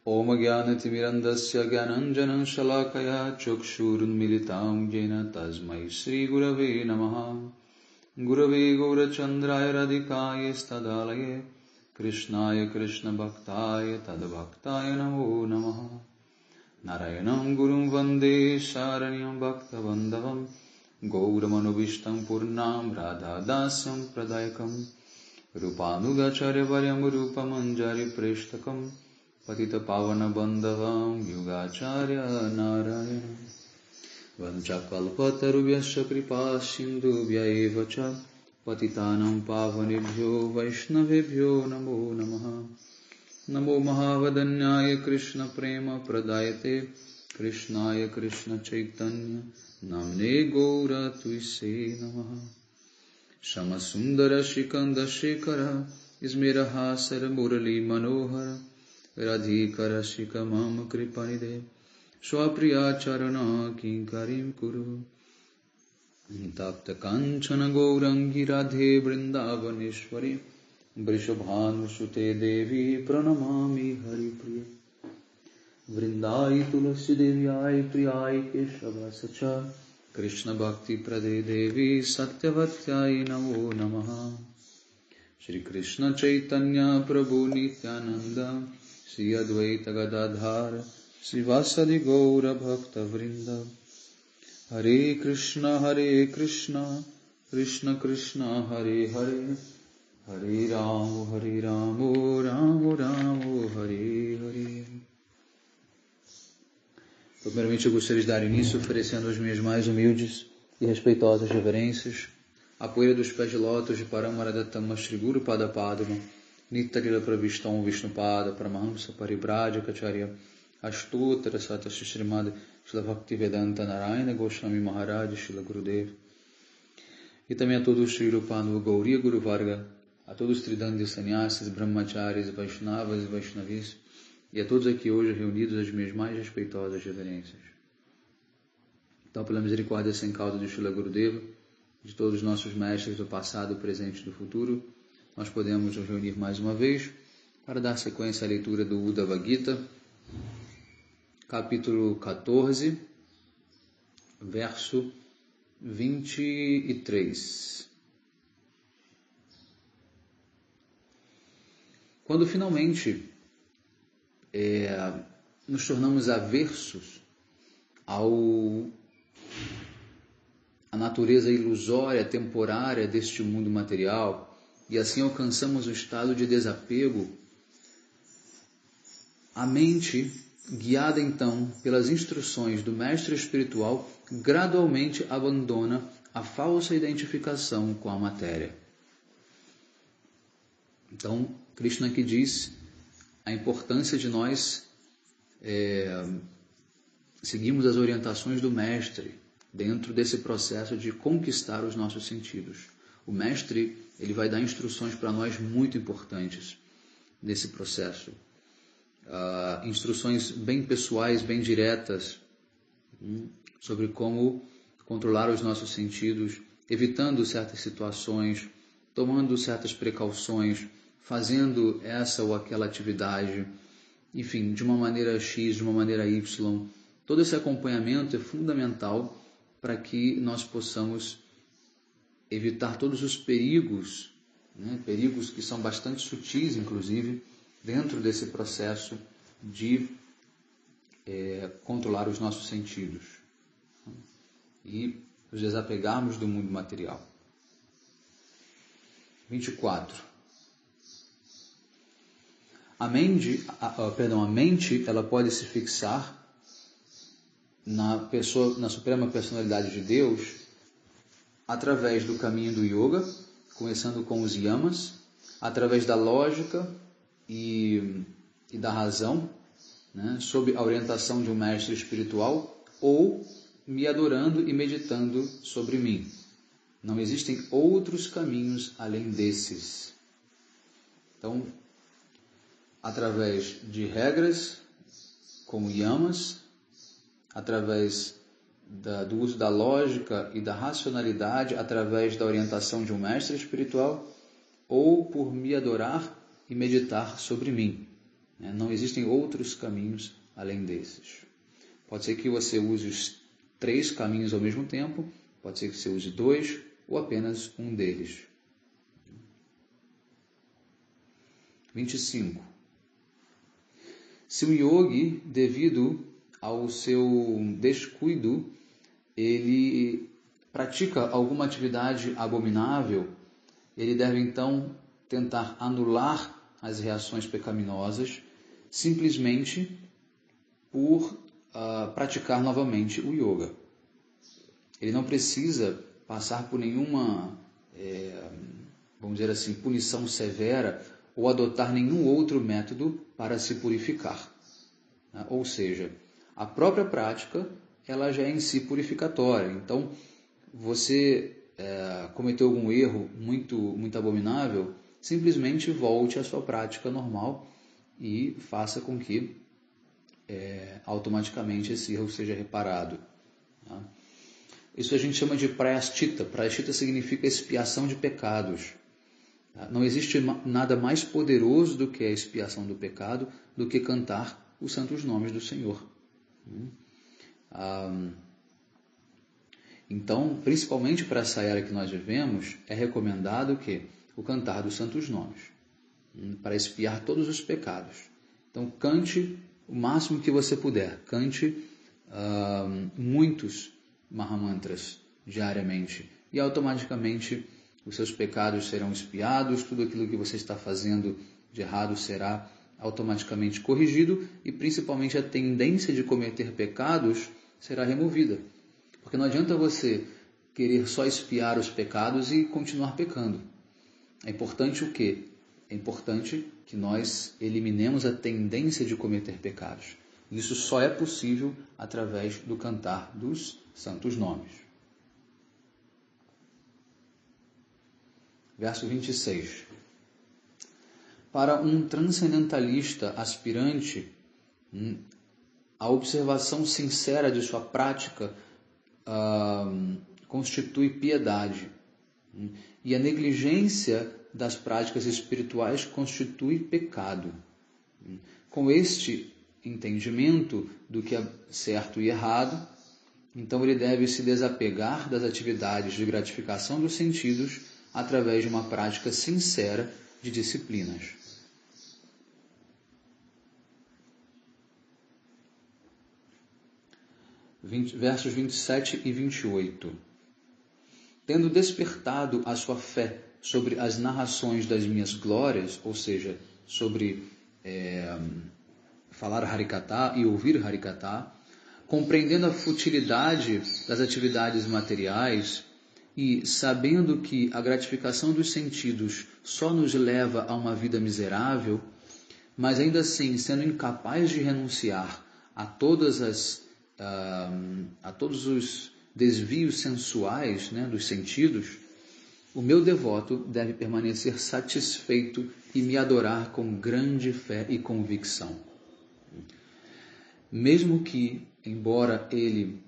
Om Jnanatimirandasya Jnananjanan Shalakaya Chakshurunmilitam Jena Tasmai Shri Gurave Namaha. Gurave Gaurachandraya Radhikaya Stadalaye Krishnaya Krishna Bhaktaya Tadbhaktaya Namo Namaha. Narayanam Gurum Vande Sharanyam Bhakta Bandhavam Gauramanovistam Purnam Radha Dasyam Pradayakam Rupanugacharya Varyam Rupamanjari Preshtakam Patita Pavana Bandhavam Yugacharya Narayana Vanchakalpatarubhyasya Kripa Sindhubhya eva cha Patitanam Pavanebhyo Vaishnavebhyo Namo Namaha. Namo Mahavadanyaya Krishna Prema Pradayate Krishnaya Krishna Chaitanya Namne Gaura Tuise Namaha. Shama Sundara Shikanda Shekara Ismiraha Sara Murali Manohara Radhikara Shikamam Kripanide Swapriya Charana Kinkarim Kuru Tapta Kanchana Gaurangi Radhe Vrindavaneshwari Vrishabhanu Sute Devi Pranamami Haripriya Vrindai Tulasi Devyai Priyai Keshava Sacha Krishna Bhakti Prade Devi Satyavatyai Namo Namaha. Shri Krishna Chaitanya Prabhu Nityananda Shri Advaita Gadadhara Srivasadi Gaura Bhakta Vrinda. Hare Krishna Krishna Krishna Hare Hare Hare Ramo Ramo Hare Hare. Primeiramente eu gostaria de dar início oferecendo as minhas mais humildes e respeitosas reverências à poeira dos pés de lótus de Paramaradatama Shri Guru Pada Padma Nittarila Pravistam Vishnupada Paramahamsa Paribhajacharya Astottara Sata Srimad Shila Bhaktivedanta Narayana Goswami Maharaj Shila Gurudev, e também a todos os Shri Rupanu Gauriya Guru Varga, a todos os Tridandi Sannyasis, Brahmacharis, Vaishnavas e Vaishnavis, e a todos aqui hoje reunidos as minhas mais respeitosas reverências. Então, pela misericórdia sem causa de Shila Gurudeva, de todos os nossos mestres do passado, presente e do futuro, nós podemos nos reunir mais uma vez para dar sequência à leitura do Uddhava Gita, capítulo 14, verso 23. Quando finalmente nos tornamos aversos à natureza ilusória, temporária deste mundo material, e assim alcançamos o estado de desapego, a mente, guiada então pelas instruções do mestre espiritual, gradualmente abandona a falsa identificação com a matéria. Então, Krishna aqui diz a importância de nós seguirmos as orientações do mestre dentro desse processo de conquistar os nossos sentidos. O mestre, ele vai dar instruções para nós muito importantes nesse processo. Instruções bem pessoais, bem diretas, sobre como controlar os nossos sentidos, evitando certas situações, tomando certas precauções, fazendo essa ou aquela atividade, enfim, de uma maneira X, de uma maneira Y. Todo esse acompanhamento é fundamental para que nós possamos evitar todos os perigos, perigos que são bastante sutis, inclusive, dentro desse processo de controlar os nossos sentidos e nos desapegarmos do mundo material. 24. A mente, ela pode se fixar na Suprema Personalidade de Deus através do caminho do yoga, começando com os yamas, através da lógica e da razão, sob a orientação de um mestre espiritual, ou me adorando e meditando sobre mim. Não existem outros caminhos além desses. Então, através de regras, como yamas, através do uso da lógica e da racionalidade, através da orientação de um mestre espiritual, ou por me adorar e meditar sobre mim. né? Não existem outros caminhos além desses. Pode ser que você use os 3 caminhos ao mesmo tempo, pode ser que você use 2 ou apenas um deles. 25. Se o yogi, devido ao seu descuido, ele pratica alguma atividade abominável, ele deve então tentar anular as reações pecaminosas simplesmente por praticar novamente o yoga. Ele não precisa passar por nenhuma, vamos dizer assim, punição severa ou adotar nenhum outro método para se purificar. Ou seja, a própria prática ela já é em si purificatória. Então, você cometeu algum erro muito abominável, simplesmente volte à sua prática normal e faça com que automaticamente esse erro seja reparado. Tá? Isso a gente chama de prayaschitta. Prayaschitta significa expiação de pecados. Tá? Não existe nada mais poderoso do que a expiação do pecado, do que cantar os santos nomes do Senhor. Então, principalmente para essa era que nós vivemos, é recomendado o cantar dos santos nomes, para expiar todos os pecados. Então, cante o máximo que você puder, cante muitos Mahamantras diariamente, e automaticamente os seus pecados serão expiados, tudo aquilo que você está fazendo de errado será automaticamente corrigido, e principalmente a tendência de cometer pecados será removida. Porque não adianta você querer só expiar os pecados e continuar pecando. É importante o quê? É importante que nós eliminemos a tendência de cometer pecados. Isso só é possível através do cantar dos santos nomes. Verso 26. Para um transcendentalista aspirante, a observação sincera de sua prática constitui piedade, e a negligência das práticas espirituais constitui pecado. Com este entendimento do que é certo e errado, então ele deve se desapegar das atividades de gratificação dos sentidos através de uma prática sincera de disciplinas. Versos 27 e 28. Tendo despertado a sua fé sobre as narrações das minhas glórias, ou seja, sobre falar Harikatha e ouvir Harikatha, compreendendo a futilidade das atividades materiais e sabendo que a gratificação dos sentidos só nos leva a uma vida miserável, mas ainda assim sendo incapaz de renunciar a todos os desvios sensuais, dos sentidos, o meu devoto deve permanecer satisfeito e me adorar com grande fé e convicção. Mesmo que, embora ele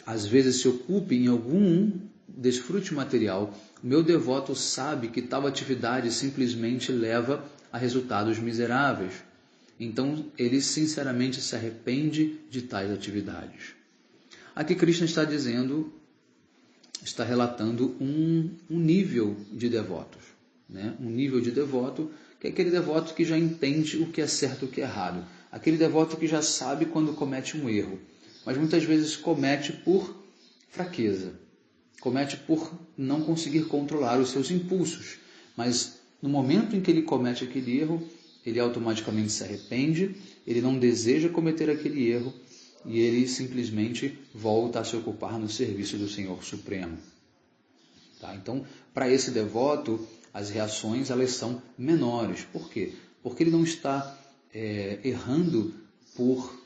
às vezes se ocupe em algum desfrute material, o meu devoto sabe que tal atividade simplesmente leva a resultados miseráveis. Então, ele sinceramente se arrepende de tais atividades. Aqui Krishna está relatando um nível de devotos. Um nível de devoto, que é aquele devoto que já entende o que é certo e o que é errado. Aquele devoto que já sabe quando comete um erro, mas muitas vezes comete por fraqueza, comete por não conseguir controlar os seus impulsos. Mas no momento em que ele comete aquele erro, ele automaticamente se arrepende, ele não deseja cometer aquele erro e ele simplesmente volta a se ocupar no serviço do Senhor Supremo. Tá? Então, para esse devoto, as reações elas são menores. Por quê? Porque ele não está errando por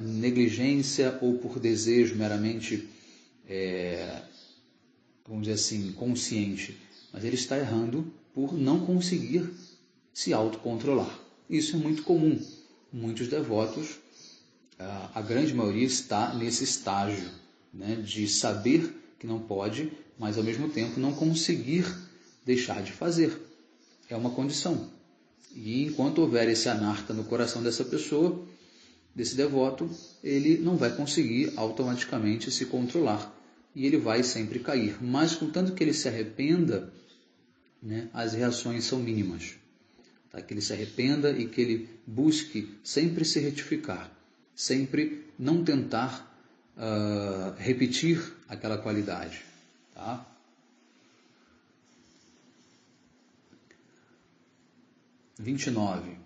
negligência ou por desejo meramente, vamos dizer assim, consciente. Mas ele está errando por não conseguir se autocontrolar. Isso é muito comum. Muitos devotos, a grande maioria está nesse estágio, de saber que não pode, mas ao mesmo tempo não conseguir deixar de fazer. É uma condição. E enquanto houver esse anarta no coração dessa pessoa, desse devoto, ele não vai conseguir automaticamente se controlar e ele vai sempre cair. Mas contanto que ele se arrependa, né, as reações são mínimas. Tá? Que ele se arrependa e que ele busque sempre se retificar, sempre não tentar repetir aquela qualidade. Tá? (29)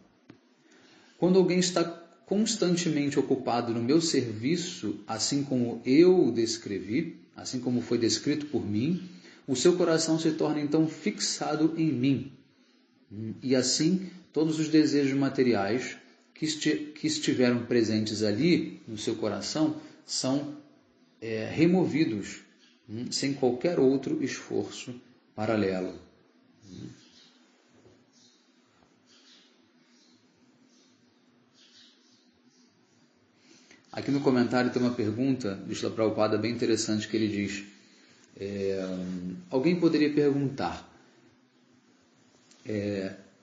Quando alguém está constantemente ocupado no meu serviço, assim como eu descrevi, assim como foi descrito por mim, o seu coração se torna então fixado em mim. E assim, todos os desejos materiais que estiveram presentes ali no seu coração são removidos, sem qualquer outro esforço paralelo. Aqui no comentário tem uma pergunta de Srila Prabhupada bem interessante que ele diz: alguém poderia perguntar,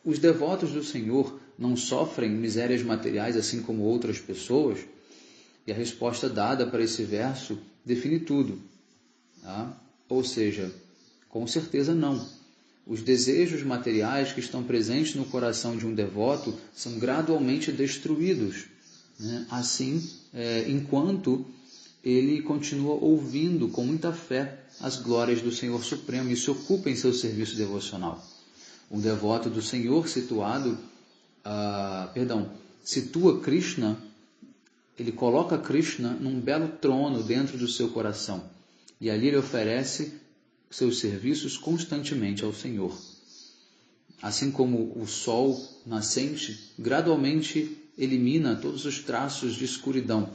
os devotos do Senhor não sofrem misérias materiais assim como outras pessoas? E a resposta dada para esse verso define tudo. Tá? Ou seja, com certeza não. Os desejos materiais que estão presentes no coração de um devoto são gradualmente destruídos, né? Assim, enquanto ele continua ouvindo com muita fé as glórias do Senhor Supremo e se ocupa em seu serviço devocional. Um devoto do Senhor situa Krishna, ele coloca Krishna num belo trono dentro do seu coração e ali ele oferece seus serviços constantemente ao Senhor. Assim como o sol nascente gradualmente elimina todos os traços de escuridão,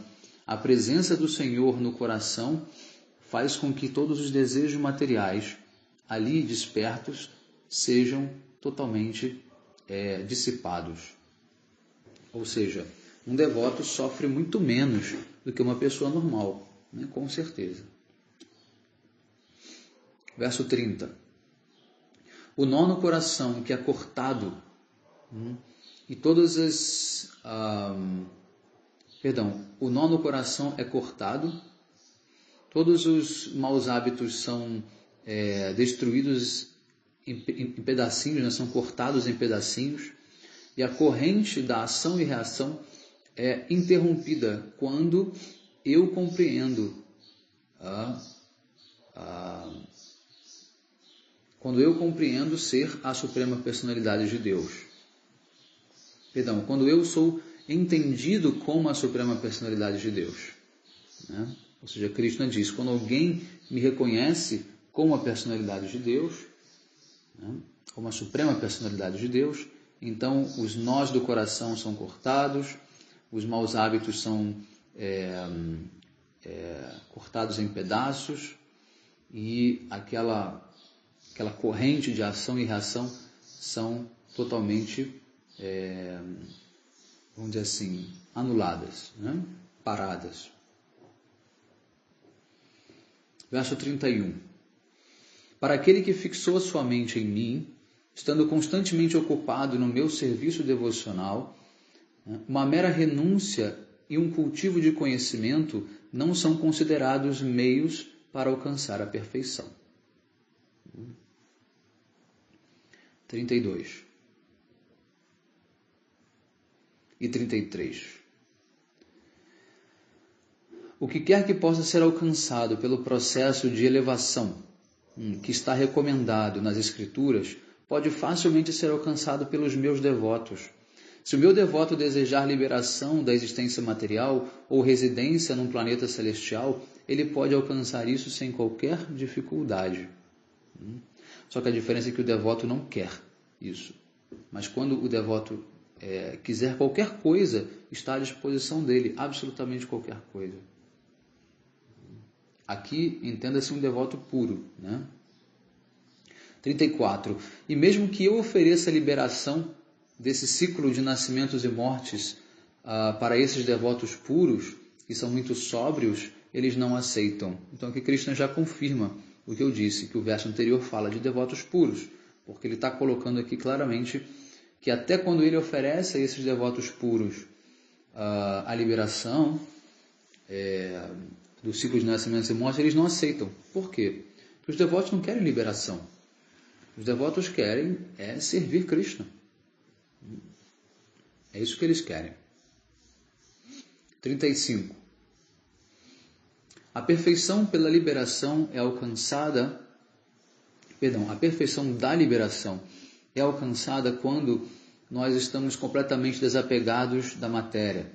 a presença do Senhor no coração faz com que todos os desejos materiais ali despertos sejam totalmente dissipados. Ou seja, um devoto sofre muito menos do que uma pessoa normal, né? Com certeza. Verso 30. O nó no coração que é cortado, e todas as... o nó no coração é cortado, todos os maus hábitos são destruídos em pedacinhos, né? São cortados em pedacinhos, e a corrente da ação e reação é interrompida quando eu compreendo ser a Suprema Personalidade de Deus. Quando eu sou entendido como a Suprema Personalidade de Deus. Né? Ou seja, Krishna diz, quando alguém me reconhece como a Personalidade de Deus, né? Como a Suprema Personalidade de Deus, então os nós do coração são cortados, os maus hábitos são cortados em pedaços, e aquela corrente de ação e reação são totalmente, vamos dizer assim, anuladas, né? Paradas. Verso 31. Para aquele que fixou a sua mente em mim, estando constantemente ocupado no meu serviço devocional, uma mera renúncia e um cultivo de conhecimento não são considerados meios para alcançar a perfeição. 32 e 33. O que quer que possa ser alcançado pelo processo de elevação que está recomendado nas Escrituras pode facilmente ser alcançado pelos meus devotos. Se o meu devoto desejar liberação da existência material ou residência num planeta celestial, ele pode alcançar isso sem qualquer dificuldade. Só que a diferença é que o devoto não quer isso. Mas quando o devoto quiser qualquer coisa, está à disposição dele, absolutamente qualquer coisa. Aqui, entenda-se um devoto puro, né? 34. E mesmo que eu ofereça a liberação desse ciclo de nascimentos e mortes para esses devotos puros, que são muito sóbrios, eles não aceitam. Então aqui Krishna já confirma o que eu disse, que o verso anterior fala de devotos puros, porque ele está colocando aqui claramente que até quando ele oferece a esses devotos puros a liberação do ciclo de nascimento e morte, eles não aceitam. Por quê? Porque os devotos não querem liberação. Os devotos querem servir Krishna. É isso que eles querem. 35. A perfeição pela liberação é alcançada, a perfeição da liberação é alcançada quando nós estamos completamente desapegados da matéria.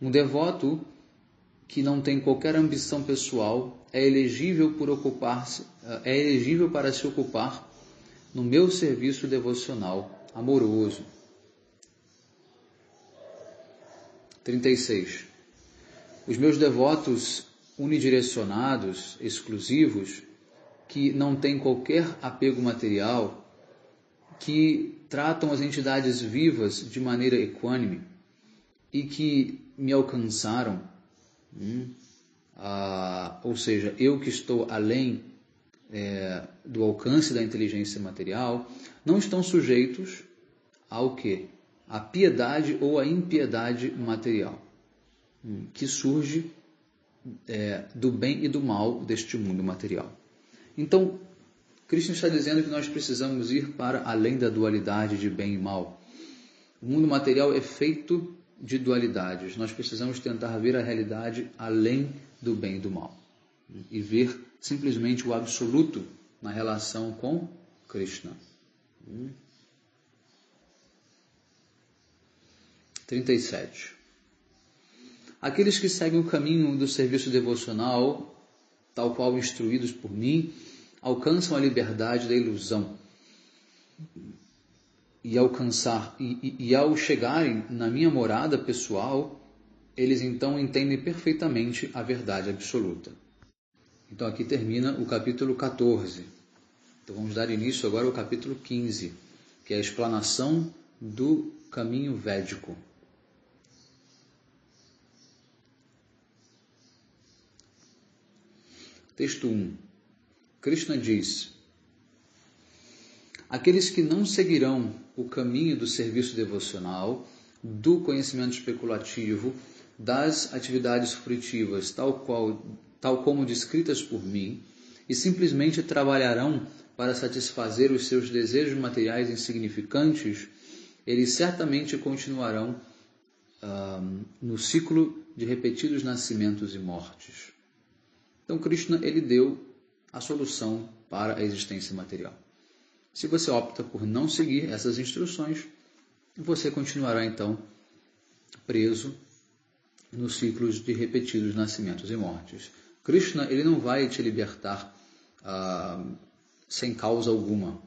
Um devoto que não tem qualquer ambição pessoal é elegível para se ocupar no meu serviço devocional amoroso. 36. Os meus devotos unidirecionados, exclusivos, que não têm qualquer apego material, que tratam as entidades vivas de maneira equânime e que me alcançaram, ou seja, eu que estou além do alcance da inteligência material, não estão sujeitos ao quê? A piedade ou a impiedade material, que surge do bem e do mal deste mundo material. Então, Krishna está dizendo que nós precisamos ir para além da dualidade de bem e mal. O mundo material é feito de dualidades. Nós precisamos tentar ver a realidade além do bem e do mal. E ver simplesmente o absoluto na relação com Krishna. 37. Aqueles que seguem o caminho do serviço devocional, tal qual instruídos por mim, alcançam a liberdade da ilusão. E ao chegarem na minha morada pessoal, eles então entendem perfeitamente a verdade absoluta. Então aqui termina o capítulo 14. Então vamos dar início agora ao capítulo 15, que é a explanação do caminho védico. Texto 1. Krishna diz: aqueles que não seguirão o caminho do serviço devocional, do conhecimento especulativo, das atividades fruitivas, tal como descritas por mim, e simplesmente trabalharão para satisfazer os seus desejos materiais insignificantes, eles certamente continuarão no ciclo de repetidos nascimentos e mortes. Então, Krishna ele deu a solução para a existência material. Se você opta por não seguir essas instruções, você continuará então preso nos ciclos de repetidos nascimentos e mortes. Krishna ele não vai te libertar sem causa alguma.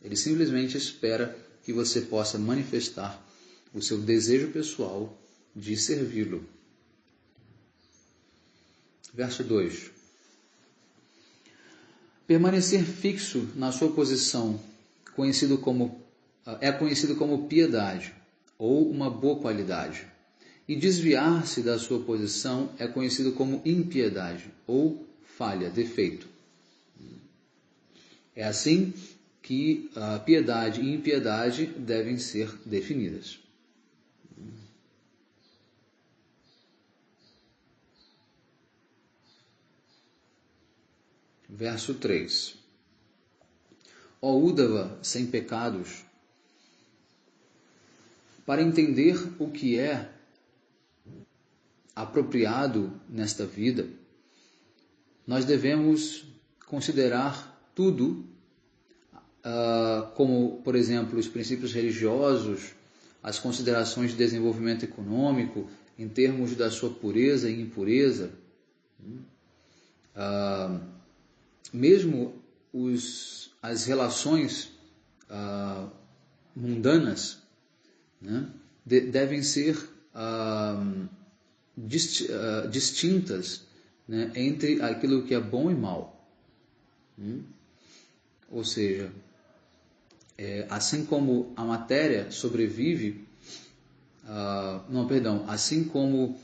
Ele simplesmente espera que você possa manifestar o seu desejo pessoal de servi-lo. Verso 2. Permanecer fixo na sua posição é conhecido como piedade ou uma boa qualidade. E desviar-se da sua posição é conhecido como impiedade ou falha, defeito. É assim que a piedade e impiedade devem ser definidas. Verso 3. Ó Uddhava, sem pecados, para entender o que é apropriado nesta vida, nós devemos considerar tudo, como, por exemplo, os princípios religiosos, as considerações de desenvolvimento econômico, em termos da sua pureza e impureza, mesmo as relações mundanas, né, devem ser distintas, né, entre aquilo que é bom e mal. Ou seja, assim como a matéria sobrevive, assim como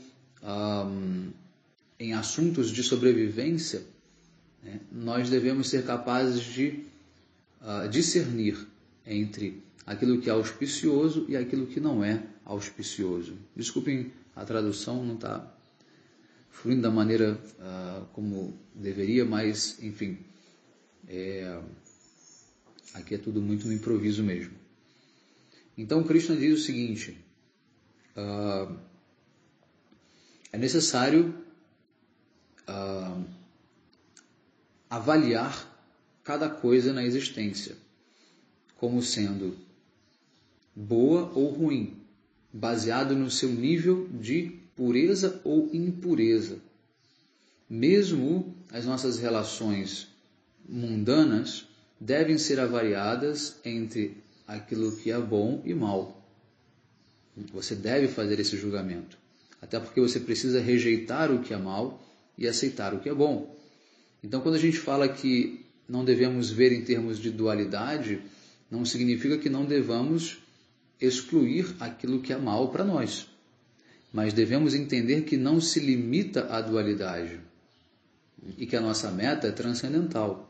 em assuntos de sobrevivência, nós devemos ser capazes de discernir entre aquilo que é auspicioso e aquilo que não é auspicioso. Desculpem, a tradução não está fluindo da maneira como deveria, mas, enfim, aqui é tudo muito no improviso mesmo. Então, Krishna diz o seguinte, é necessário avaliar cada coisa na existência como sendo boa ou ruim, baseado no seu nível de pureza ou impureza. Mesmo as nossas relações mundanas devem ser avaliadas entre aquilo que é bom e mal. Você deve fazer esse julgamento, até porque você precisa rejeitar o que é mal e aceitar o que é bom. Então, quando a gente fala que não devemos ver em termos de dualidade, não significa que não devamos excluir aquilo que é mal para nós. Mas devemos entender que não se limita à dualidade e que a nossa meta é transcendental.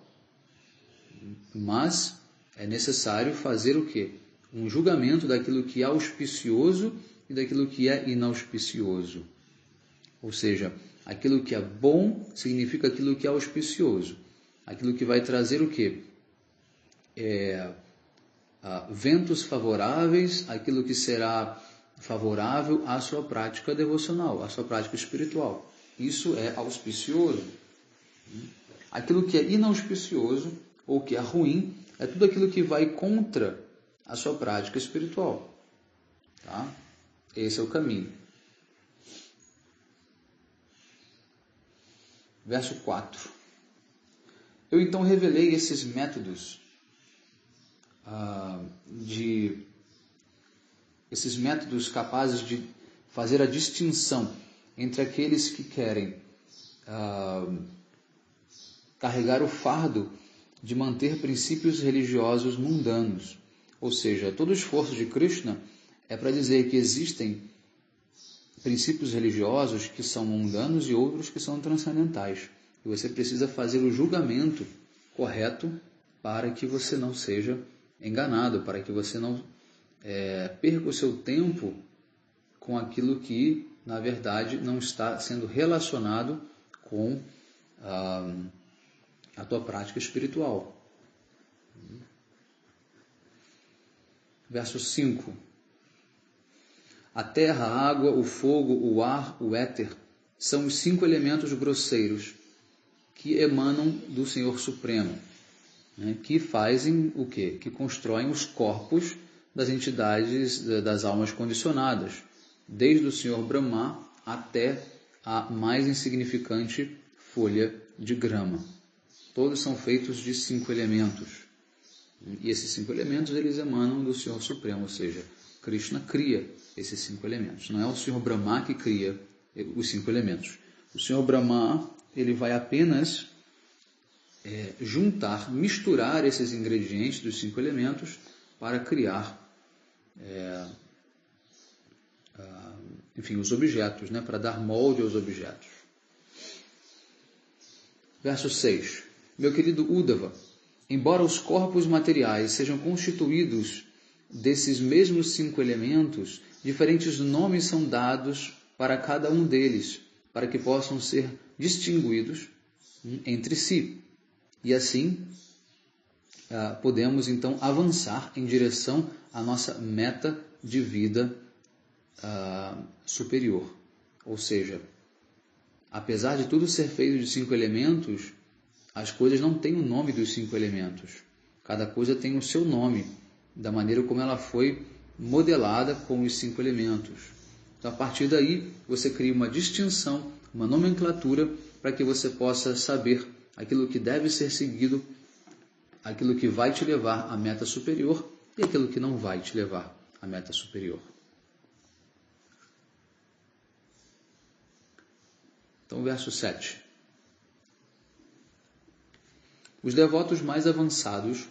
Mas é necessário fazer o quê? Um julgamento daquilo que é auspicioso e daquilo que é inauspicioso. Ou seja, aquilo que é bom significa aquilo que é auspicioso. Aquilo que vai trazer o quê? Ventos favoráveis, aquilo que será favorável à sua prática devocional, à sua prática espiritual. Isso é auspicioso. Aquilo que é inauspicioso ou que é ruim é tudo aquilo que vai contra a sua prática espiritual. Tá? Esse é o caminho. Verso 4. Eu então revelei esses métodos esses métodos capazes de fazer a distinção entre aqueles que querem carregar o fardo de manter princípios religiosos mundanos. Ou seja, todo o esforço de Krishna é para dizer que existem princípios religiosos que são mundanos e outros que são transcendentais. E você precisa fazer o julgamento correto para que você não seja enganado, para que você não perca o seu tempo com aquilo que, na verdade, não está sendo relacionado com a tua prática espiritual. Verso 5. A terra, a água, o fogo, o ar, o éter são os 5 elementos grosseiros que emanam do Senhor Supremo, né, que fazem o quê? Que constroem os corpos das entidades, das almas condicionadas, desde o Senhor Brahma até a mais insignificante folha de grama. Todos são feitos de 5 elementos. E esses 5 elementos, eles emanam do Senhor Supremo, ou seja, Krishna cria esses 5 elementos. Não é o Senhor Brahma que cria os 5 elementos. O Senhor Brahma, ele vai apenas juntar, misturar esses ingredientes dos 5 elementos para criar os objetos, né? Para dar molde aos objetos. Verso 6. Meu querido Uddhava, embora os corpos materiais sejam constituídos desses mesmos 5 elementos, diferentes nomes são dados para cada um deles, para que possam ser distinguidos entre si. E assim, podemos então avançar em direção à nossa meta de vida superior. Ou seja, apesar de tudo ser feito de 5 elementos, as coisas não têm o nome dos 5 elementos. Cada coisa tem o seu nome, da maneira como ela foi modelada com os 5 elementos. Então, a partir daí, você cria uma distinção, uma nomenclatura, para que você possa saber aquilo que deve ser seguido, aquilo que vai te levar à meta superior e aquilo que não vai te levar à meta superior. Então, verso 7. Os devotos mais avançados...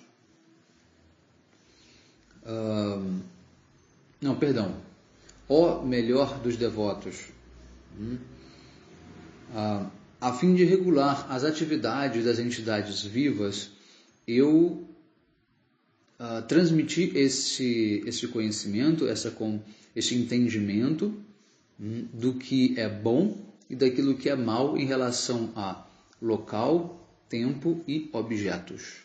O melhor dos devotos, a fim de regular as atividades das entidades vivas, eu transmitir esse conhecimento, esse entendimento do que é bom e daquilo que é mal em relação a local, tempo e objetos.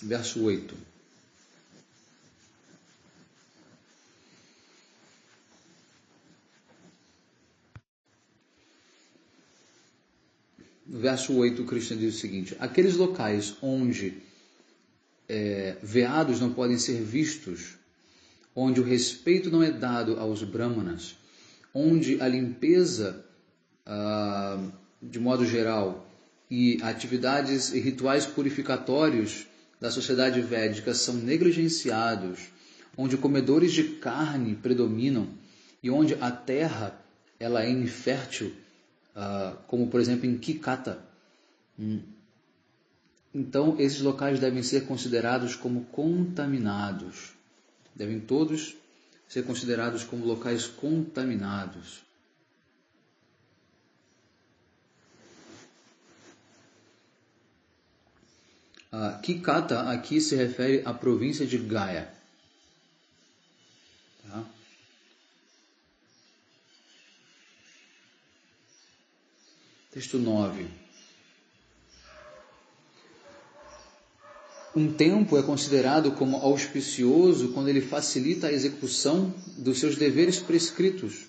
Verso 8. No verso 8, o Krishna diz o seguinte: aqueles locais onde veados não podem ser vistos, onde o respeito não é dado aos brahmanas, onde a limpeza, de modo geral, e atividades e rituais purificatórios da sociedade védica são negligenciados, onde comedores de carne predominam e onde a terra ela é infértil, como por exemplo em Kikata. Então esses locais devem ser considerados como contaminados. Devem todos ser considerados como locais contaminados. Kikata aqui se refere à província de Gaya. Tá? Texto 9. Um tempo é considerado como auspicioso quando ele facilita a execução dos seus deveres prescritos.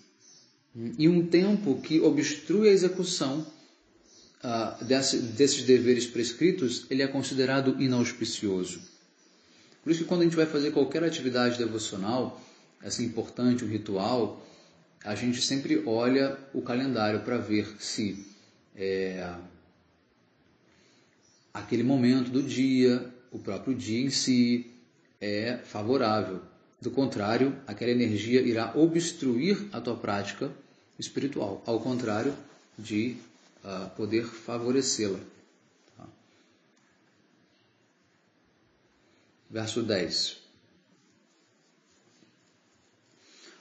E um tempo que obstrui a execução desses deveres prescritos, ele é considerado inauspicioso. Por isso que quando a gente vai fazer qualquer atividade devocional, assim, importante, um ritual, a gente sempre olha o calendário para ver se aquele momento do dia, o próprio dia em si, é favorável. Do contrário, aquela energia irá obstruir a tua prática espiritual, ao contrário de poder favorecê-la. Tá? Verso 10.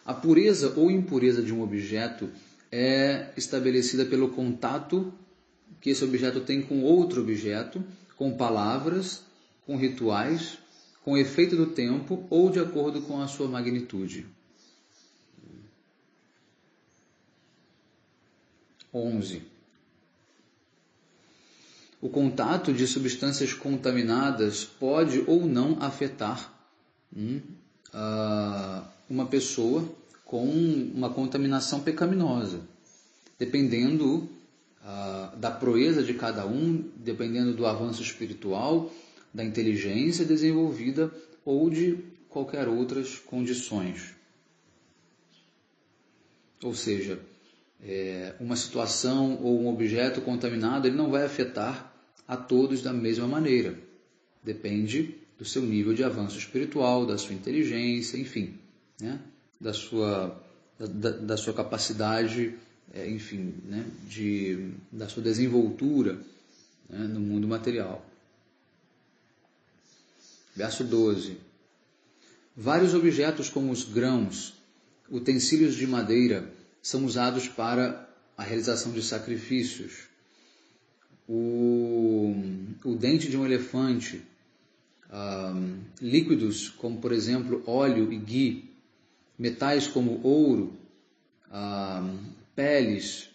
A pureza ou impureza de um objeto é estabelecida pelo contato que esse objeto tem com outro objeto, com palavras, com rituais, com o efeito do tempo ou de acordo com a sua magnitude. 11. O contato de substâncias contaminadas pode ou não afetar uma pessoa com uma contaminação pecaminosa, dependendo da proeza de cada um, dependendo do avanço espiritual, da inteligência desenvolvida ou de qualquer outras condições. Ou seja, uma situação ou um objeto contaminado, ele não vai afetar a todos da mesma maneira. Depende do seu nível de avanço espiritual, da sua inteligência, enfim, né? da sua capacidade, enfim, né? Da sua desenvoltura, né? no mundo material. Verso 12. Vários objetos como os grãos, utensílios de madeira, são usados para a realização de sacrifícios. O dente de um elefante, líquidos como, por exemplo, óleo e ghee, metais como ouro, peles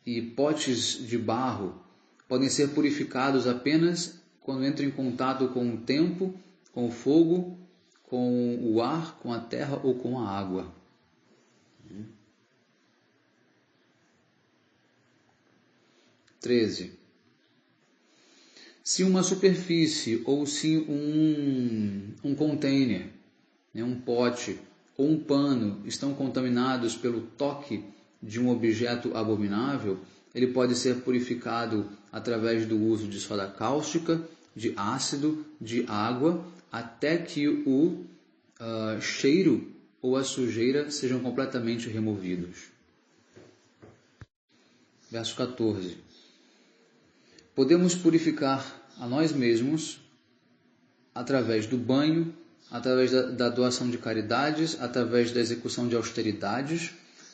e potes de barro podem ser purificados apenas quando entram em contato com o tempo, com o fogo, com o ar, com a terra ou com a água. 13. Se uma superfície ou se um container, um pote ou um pano estão contaminados pelo toque de um objeto abominável, ele pode ser purificado através do uso de soda cáustica, de ácido, de água, até que o cheiro ou a sujeira sejam completamente removidos. Verso 14. Podemos purificar a nós mesmos através do banho, através da doação de caridades, através da execução de austeridades,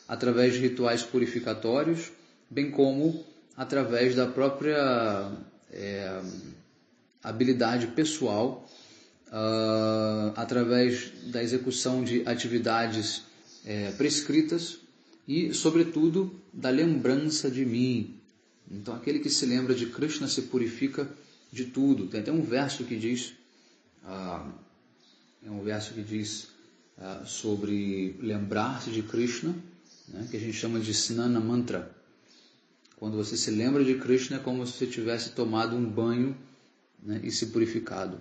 através de rituais purificatórios, bem como através da própria habilidade pessoal através da execução de atividades prescritas e, sobretudo, da lembrança de mim. Então, aquele que se lembra de Krishna se purifica de tudo. Tem até um verso que diz, sobre lembrar-se de Krishna, né, que a gente chama de Snana Mantra. Quando você se lembra de Krishna, é como se você tivesse tomado um banho, né, e se purificado.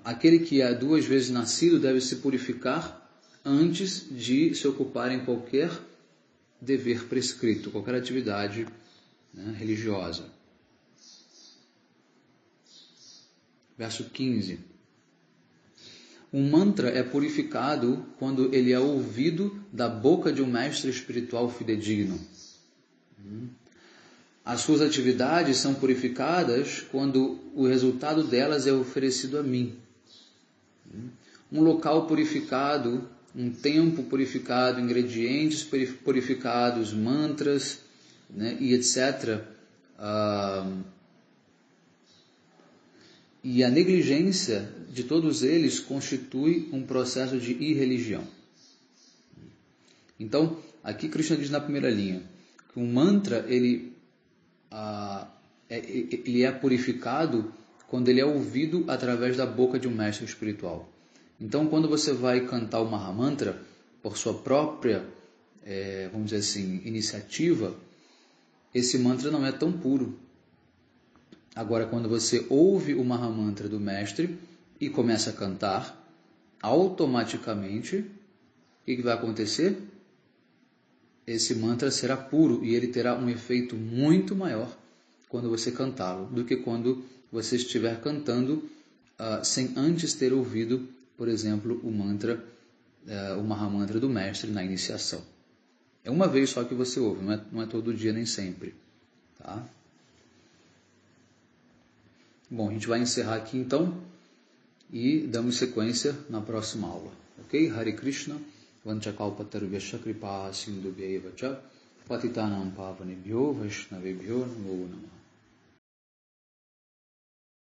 Aquele que é 2 vezes nascido deve se purificar antes de se ocupar em qualquer dever prescrito, qualquer atividade, né, religiosa. Verso 15. Um mantra é purificado quando ele é ouvido da boca de um mestre espiritual fidedigno. As suas atividades são purificadas quando o resultado delas é oferecido a mim. Um local purificado, um tempo purificado, ingredientes purificados, mantras, né, e etc. E a negligência de todos eles constitui um processo de irreligião. Então, aqui Krishna diz na primeira linha que um mantra ele é purificado quando ele é ouvido através da boca de um mestre espiritual. Então, quando você vai cantar o Mahamantra por sua própria, vamos dizer assim, iniciativa, esse mantra não é tão puro. Agora, quando você ouve o Mahamantra do mestre e começa a cantar, automaticamente, o que vai acontecer? Esse mantra será puro e ele terá um efeito muito maior quando você cantá-lo do que quando você estiver cantando sem antes ter ouvido, por exemplo, o Mahamantra do mestre na iniciação. É uma vez só que você ouve, não é todo dia nem sempre. Tá? Bom, a gente vai encerrar aqui então e damos sequência na próxima aula. Ok? Hare Krishna, Vanchakalpatarubhyascha kripa sindhubhyeva cha patitanam pavanebhyo vaishnavebhyo namo namah.